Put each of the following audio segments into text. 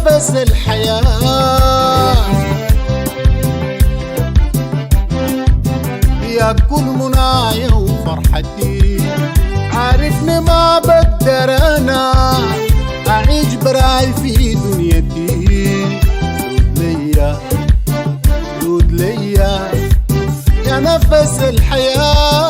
نفس الحياة، يا كل منايا وفرحتي، عارفني ما بقدر أنا أعيش براي في دنيتي. رود ليا يا نفس الحياة،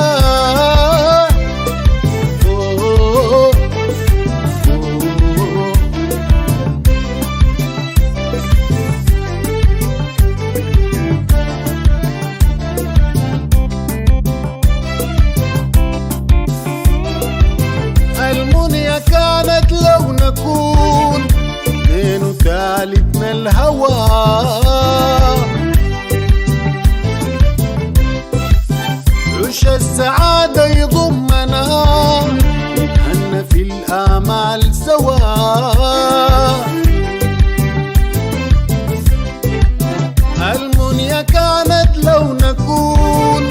المنيا كانت لو نكون بين وثالثنا الهوى، عش السعادة يضمنا، نتهنى في الآمال سوا. المنيا كانت لو نكون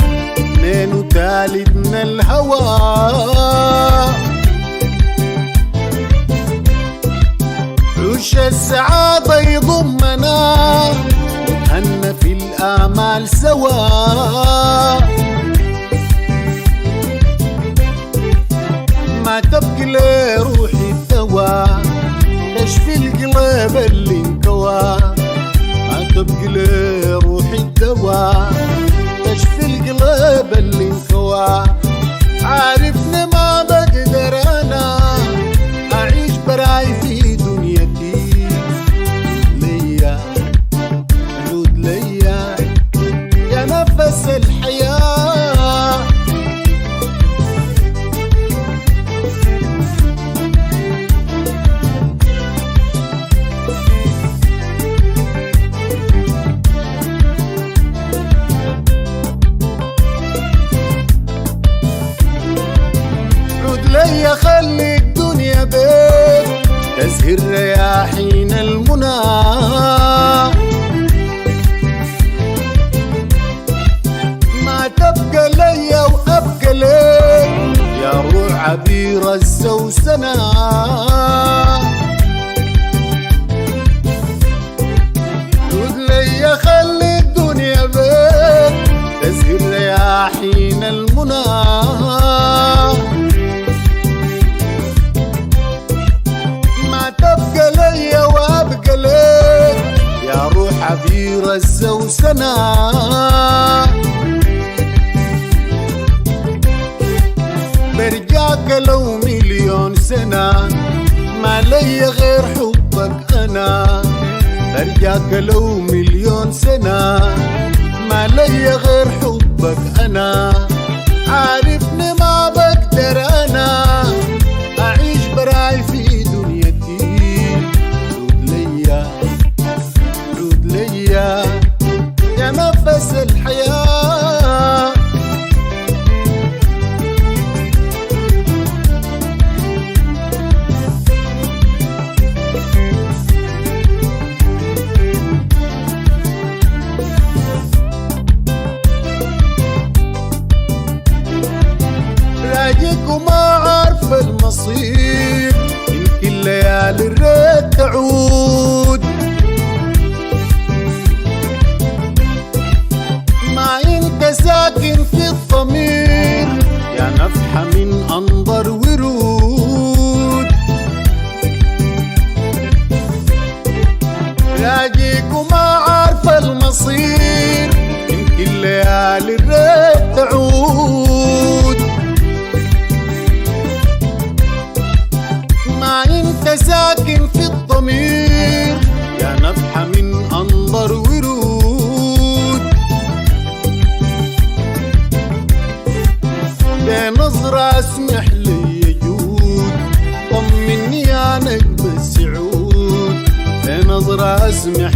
بين وثالثنا الهوى، عش السعادة يضمنا، نتهنى في الآمال سوا. ما تبقي لي روحي الدواء، تشفي القلب اللي انكوى. ما تبقي لي روحي الدواء، تشفي القلب اللي انكوى. عارفني ما بقدر أنا أعيش براي في دنيتي. ليا عود ليا يا نفس الحياة، ليا خلي الدنيا بيت تزهر رياحين المنى. ما تبقى ليا وابقى ليك يا روح عبير السوسنة. عود ليا خلي الدنيا بيت تزهر رياحين المنى. تبقى ليا وابقى ليك يا روح عبير السوسنة. برجعك لو مليون سنة، ما ليا غير حبك أنا. برجعك لو مليون سنة، ما ليا غير حبك أنا. عارفني ما بقدر أنا أعيش براي في دنيتي. عود ليا يا نفس الحياة، راجيك وما عارف المصير، يمكن ليالي الريت تعود. ما انت ساكن في الضمير يا نفحة من أنظر ورود. راجيك وما عارف المصير، يمكن ليالي الريت تعود. ما انت ساكن في الضمير يا نفحة من أنظر ورود. بنظرة اسمح لي يجود، طمني يا نجم السعود. بنظرة اسمح